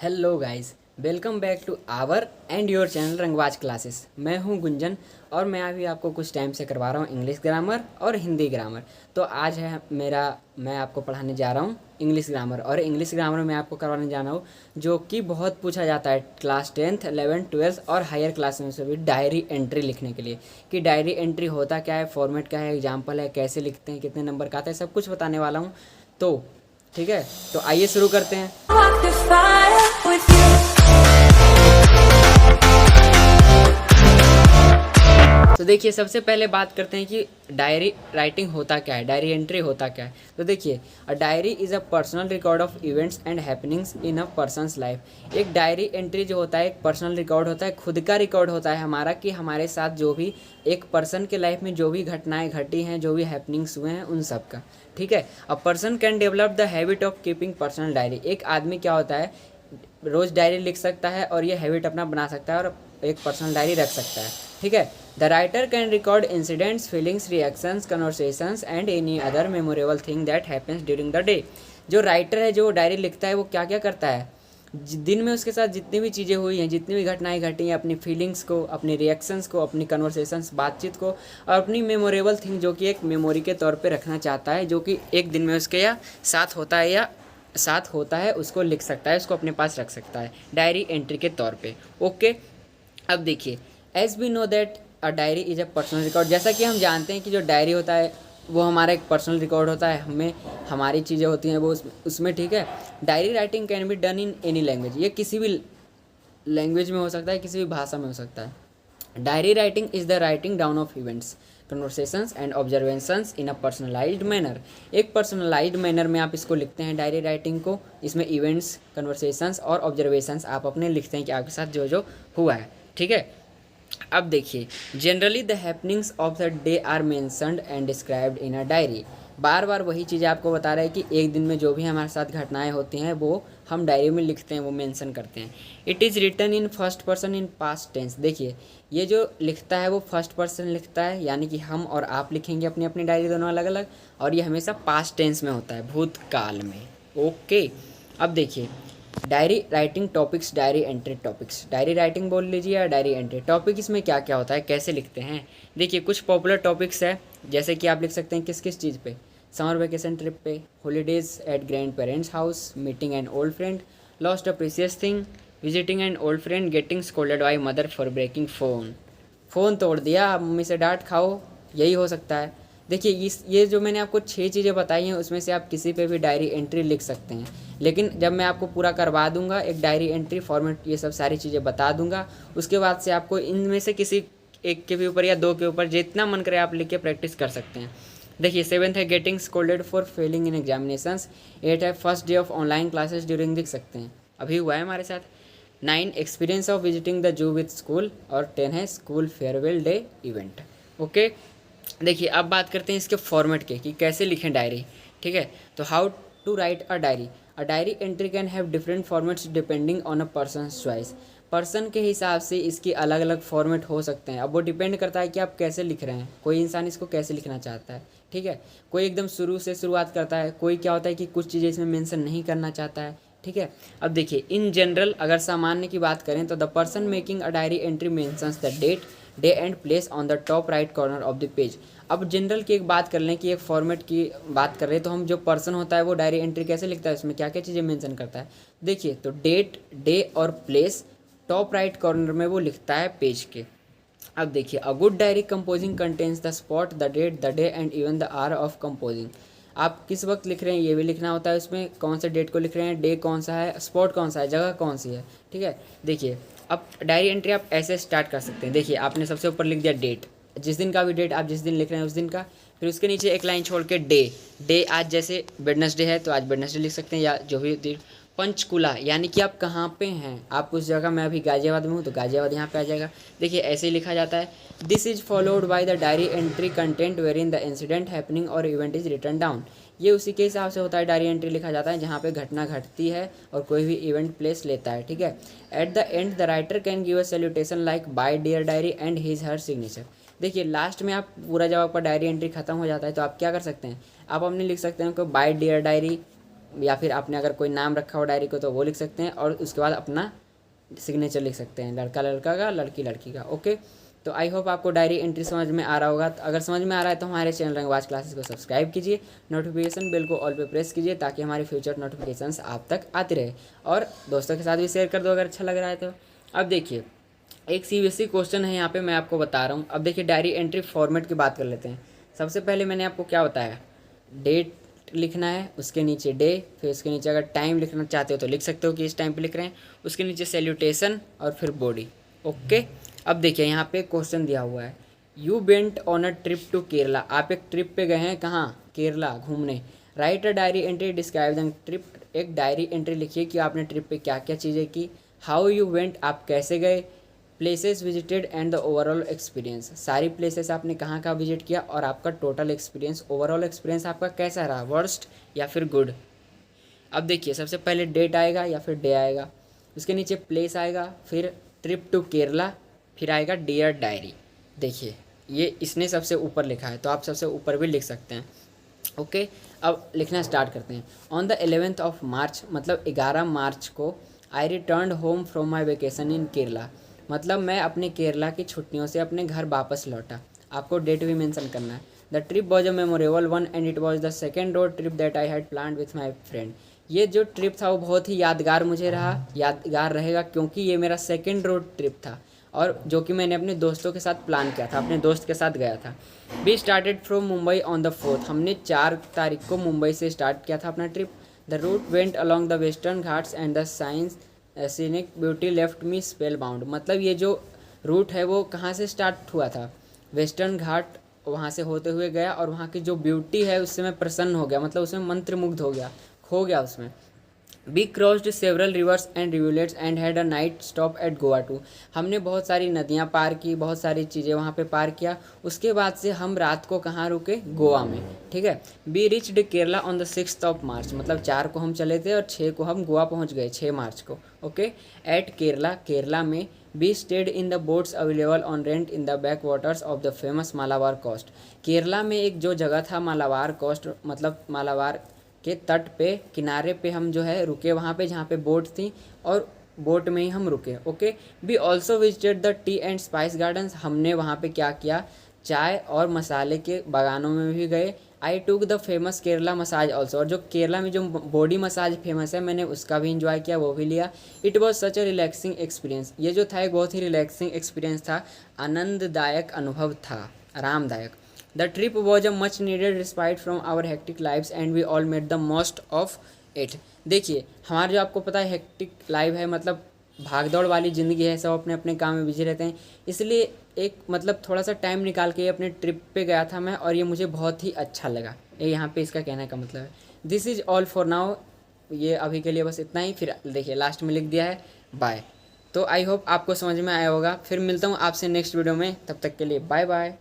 Hello guys, welcome back to our and your channel Rangbaaz classes. मैं हूं गुंजन और मैं अभी आपको कुछ टाइम से करवा रहा हूं इंग्लिश ग्रामर और हिंदी ग्रामर। तो आज है मैं आपको पढ़ाने जा रहा हूं इंग्लिश ग्रामर, और इंग्लिश ग्रामर में आपको करवाने जाना हो जो कि बहुत पूछा जाता है क्लास 10th 11th 12th और हायर क्लास में से भी डायरी एंट्री लिखने के लिए। कि डायरी एंट्री होता क्या है, फॉर्मेट क्या है, एग्जाम्पल है, कैसे लिखते हैं, कितने नंबर का आता है, सब कुछ बताने वाला हूँ। तो ठीक है, तो आइए शुरू करते हैं। Walk the fire with you. तो देखिए, सबसे पहले बात करते हैं कि डायरी राइटिंग होता क्या है, डायरी एंट्री होता क्या है। तो देखिए, अ diary is a personal record of events and happenings in a person's life. एक डायरी एंट्री जो होता है एक पर्सनल रिकॉर्ड होता है, खुद का रिकॉर्ड होता है हमारा, कि हमारे साथ जो भी एक पर्सन के लाइफ में जो भी घटनाएं घटी हैं, जो भी हैपनिंग्स हुए हैं, उन सब का। ठीक है, a person can develop the habit of keeping personal diary. एक आदमी क्या होता है, रोज़ डायरी लिख सकता है और ये हैबिट अपना बना सकता है और एक पर्सनल डायरी रख सकता है। ठीक है, the writer can record incidents, feelings, reactions, conversations and any other memorable thing that happens during the day. जो राइटर है, जो डायरी लिखता है, वो क्या क्या करता है, दिन में उसके साथ जितनी भी चीज़ें हुई हैं, जितनी भी घटनाएं घटी हैं, अपनी फीलिंग्स को, अपनी रिएक्शंस को, अपनी कन्वर्सेशंस, बातचीत को, और अपनी मेमोरेबल थिंग जो कि एक मेमोरी के तौर पे रखना चाहता है, जो कि एक दिन में उसके या साथ होता है, उसको लिख सकता है, उसको अपने पास रख सकता है डायरी एंट्री के तौर पे। ओके, अब देखिए, as we know that a diary is a personal record. जैसा कि हम जानते हैं कि जो डायरी होता है वो हमारा एक पर्सनल रिकॉर्ड होता है, हमें हमारी चीज़ें होती हैं वो उसमें। ठीक है, diary writing can be done in any language. ये किसी भी लैंग्वेज में हो सकता है, किसी भी भाषा में हो सकता है। Diary writing is the writing down of events, conversations and observations in a personalised manner. एक पर्सनलाइज्ड मैनर में आप इसको लिखते हैं डायरी राइटिंग को। इसमें इवेंट्स, कन्वर्सेशंस और ऑब्जर्वेशंस आप अपने लिखते हैं कि आपके साथ जो जो हुआ है। ठीक है, अब देखिए, generally the happenings of the day are mentioned and described in a diary. बार बार वही चीज़ें आपको बता रहा है कि एक दिन में जो भी हमारे साथ घटनाएं होती हैं वो हम डायरी में लिखते हैं, वो मेंशन करते हैं। It is written in first person in past tense. देखिए, ये जो लिखता है वो फर्स्ट पर्सन लिखता है, यानी कि हम और आप लिखेंगे अपनी अपनी डायरी दोनों अलग अलग, और ये हमेशा पास्ट टेंस में होता है, भूतकाल में। ओके, अब देखिए, diary writing topics, diary entry topics. Diary writing बोल लीजिए या डायरी एंट्री टॉपिक, इसमें क्या क्या होता है, कैसे लिखते हैं। देखिए, कुछ पॉपुलर टॉपिक्स है, जैसे कि आप लिख सकते हैं किस किस चीज़ पे, समर वेकेशन ट्रिप पे, holidays at grandparents house, meeting an old friend, lost a precious thing, visiting an old friend, getting scolded by mother for breaking phone. Phone तोड़ दिया, आप मम्मी से डांट खाओ, यही हो सकता है। देखिए, ये जो मैंने आपको 6 चीज़ें बताई हैं, उसमें से आप किसी पे भी डायरी एंट्री लिख सकते हैं। लेकिन जब मैं आपको पूरा करवा दूंगा, एक डायरी एंट्री फॉर्मेट, ये सब सारी चीज़ें बता दूंगा, उसके बाद से आपको इनमें से किसी एक के भी ऊपर या दो के ऊपर जितना मन करे आप लिख के प्रैक्टिस कर सकते हैं। देखिए, 7th है getting scolded for Fehling in examinations. 8 है first day of online classes during, लिख सकते हैं, अभी हुआ है हमारे साथ। 9 experience of visiting the zoo with school, और 10 है school farewell day event. Okay, देखिए, अब बात करते हैं इसके फॉर्मेट के, कि कैसे लिखें डायरी। ठीक है, तो how to write a diary. A diary entry can have different formats depending on a person's choice. Person के हिसाब से इसके अलग अलग फॉर्मेट हो सकते हैं। अब वो डिपेंड करता है कि आप कैसे लिख रहे हैं, कोई इंसान इसको कैसे लिखना चाहता है। ठीक है, कोई एकदम शुरू से शुरुआत करता है, कोई क्या होता है कि कुछ चीज़ें इसमें मेंशन नहीं करना चाहता है। ठीक है, अब देखिए, इन जनरल अगर सामान्य की बात करें तो the person making a diary entry mentions the date, day and place on the top right corner of the page. अब जनरल की एक बात कर लें, कि एक फॉर्मेट की बात कर रहे हैं, तो हम जो पर्सन होता है वो डायरी एंट्री कैसे लिखता है, उसमें क्या क्या चीज़ें मेंशन करता है। देखिए, तो डेट, डे और प्लेस टॉप राइट कॉर्नर में वो लिखता है पेज के। अब देखिए, a good diary composing contents the spot, the date, the day and even the hour of composing. आप किस वक्त लिख रहे हैं ये भी लिखना होता है उसमें, कौन से डेट को लिख रहे हैं, डे कौन सा है, स्पॉट कौन सा है, जगह कौन सी है। ठीक है, देखिए, अब डायरी एंट्री आप ऐसे स्टार्ट कर सकते हैं। देखिए, आपने सबसे ऊपर लिख दिया डेट, जिस दिन का भी डेट, आप जिस दिन लिख रहे हैं उस दिन का। फिर उसके नीचे एक लाइन छोड़ के डे, डे आज जैसे वेडनेसडे है तो आज वेडनेसडे लिख सकते हैं, या जो भी दिन। पंचकुला, यानी कि आप कहाँ पे हैं, आप उस जगह, मैं अभी गाजियाबाद में हूँ तो गाजियाबाद यहाँ पे आ जाएगा। देखिए, ऐसे ही लिखा जाता है। This is followed by the diary entry content where in the incident happening और इवेंट इज रिटर्न डाउन। ये उसी के हिसाब से होता है, डायरी एंट्री लिखा जाता है जहाँ पे घटना घटती है और कोई भी इवेंट प्लेस लेता है। ठीक है, at the end the writer can give a salutation like by dear diary and his her signature. देखिए, लास्ट में आप पूरा, जब आपका डायरी एंट्री खत्म हो जाता है तो आप क्या कर सकते हैं, आप अपने लिख सकते हैं बाय डियर डायरी, या फिर आपने अगर कोई नाम रखा हो डायरी को तो वो लिख सकते हैं, और उसके बाद अपना सिग्नेचर लिख सकते हैं, लड़का लड़का का, लड़की लड़की का। ओके, तो आई होप आपको डायरी एंट्री समझ में आ रहा होगा। तो अगर समझ में आ रहा है तो हमारे चैनल रंगबाज क्लासेस को सब्सक्राइब कीजिए, नोटिफिकेशन बेल को ऑल पे प्रेस कीजिए ताकि हमारी फ्यूचर नोटिफिकेशंस आप तक आती रहे, और दोस्तों के साथ भी शेयर कर दो अगर अच्छा लग रहा है तो। अब देखिए एक CBSE क्वेश्चन है यहाँ पे, मैं आपको बता रहा हूँ। अब देखिए डायरी एंट्री फॉर्मेट की बात कर लेते हैं। सबसे पहले मैंने आपको क्या बताया, डेट लिखना है, उसके नीचे डे, फिर उसके नीचे अगर टाइम लिखना चाहते हो तो लिख सकते हो कि इस टाइम पे लिख रहे हैं, उसके नीचे सैल्यूटेशन और फिर बॉडी। ओके, अब देखिए यहाँ पे क्वेश्चन दिया हुआ है, you went on a trip to Kerala. आप एक ट्रिप पे गए हैं, कहाँ, केरला घूमने। Write a diary entry describe the trip. एक डायरी एंट्री लिखिए कि आपने ट्रिप पे क्या क्या चीज़ें की। हाउ यू वेंट, आप कैसे गए। Places visited and the overall experience, सारी प्लेसेस आपने कहाँ कहाँ विजिट किया और आपका टोटल एक्सपीरियंस, ओवरऑल एक्सपीरियंस आपका कैसा रहा, वर्स्ट या फिर गुड। अब देखिए सबसे पहले डेट आएगा या फिर डे आएगा, उसके नीचे प्लेस आएगा, फिर ट्रिप टू केरला, फिर आएगा डियर डायरी। देखिए ये इसने सबसे ऊपर लिखा है तो आप सबसे ऊपर भी लिख सकते हैं। ओके, अब लिखना स्टार्ट करते हैं। On the 11th of March, मतलब 11 मार्च को, I return home from my vacation in Kerala. मतलब मैं अपने केरला की छुट्टियों से अपने घर वापस लौटा। आपको डेट भी मेंशन करना है। The trip was a memorable one and it was the second road trip that I had plan with my friend. ये जो ट्रिप था वो बहुत ही यादगार मुझे रहा, यादगार रहेगा क्योंकि ये मेरा सेकेंड रोड ट्रिप था, और जो कि मैंने अपने दोस्तों के साथ प्लान किया था, अपने दोस्त के साथ गया था। We started from Mumbai on the 4th। हमने 4 तारीख को मुंबई से स्टार्ट किया था अपना trip. The route went along the western Ghats and the science scenic beauty left me spellbound. मतलब ये जो रूट है वो कहाँ से स्टार्ट हुआ था, वेस्टर्न घाट वहाँ से होते हुए गया, और वहाँ की जो ब्यूटी है उससे मैं प्रसन्न हो गया, मतलब उसमें मंत्रमुग्ध हो गया, खो गया उसमें। We crossed several rivers and rivulets and had a night stop at Goa too. हमने बहुत सारी नदियाँ पार की, बहुत सारी चीज़ें वहाँ पे पार किया। उसके बाद से हम रात को कहाँ रुके, गोवा में। ठीक है, we reached Kerala on the 6th of March. मतलब 4 को हम चले थे और 6 को हम गोवा पहुँच गए, 6 मार्च को। ओके, एट केरला, केरला में we stayed in the boats available on rent in the backwaters of the famous Malabar coast. Kerala में एक जो जगह था मालाबार कोस्ट, मतलब मालाबार के तट पे, किनारे पे हम जो है रुके वहाँ पे, जहाँ पे बोट थी, और बोट में ही हम रुके। Okay, we also visited the tea and spice gardens. हमने वहाँ पे क्या किया, चाय और मसाले के बागानों में भी गए। I took the famous Kerala massage also. और जो केरला में जो बॉडी मसाज फेमस है, मैंने उसका भी इंजॉय किया, वो भी लिया। It was such a relaxing experience. ये जो था एक बहुत ही रिलैक्सिंग एक्सपीरियंस था, आनंददायक अनुभव था, आरामदायक। The trip was a much needed respite from our hectic lives and we all made the most of it. देखिए हमारा जो आपको पता है हेक्टिक लाइफ है, मतलब भागदौड़ वाली ज़िंदगी है, सब अपने अपने काम में बिजी रहते हैं, इसलिए एक मतलब थोड़ा सा टाइम निकाल के अपने ट्रिप पे गया था मैं, और ये मुझे बहुत ही अच्छा लगा। ये यहाँ पे इसका कहने का मतलब है। This is all for now. ये अभी के लिए बस इतना ही। फिर देखिए लास्ट में लिख दिया है बाय। तो आई होप आपको समझ में आया होगा। फिर मिलता हूँ आपसे नेक्स्ट वीडियो में, तब तक के लिए बाय बाय।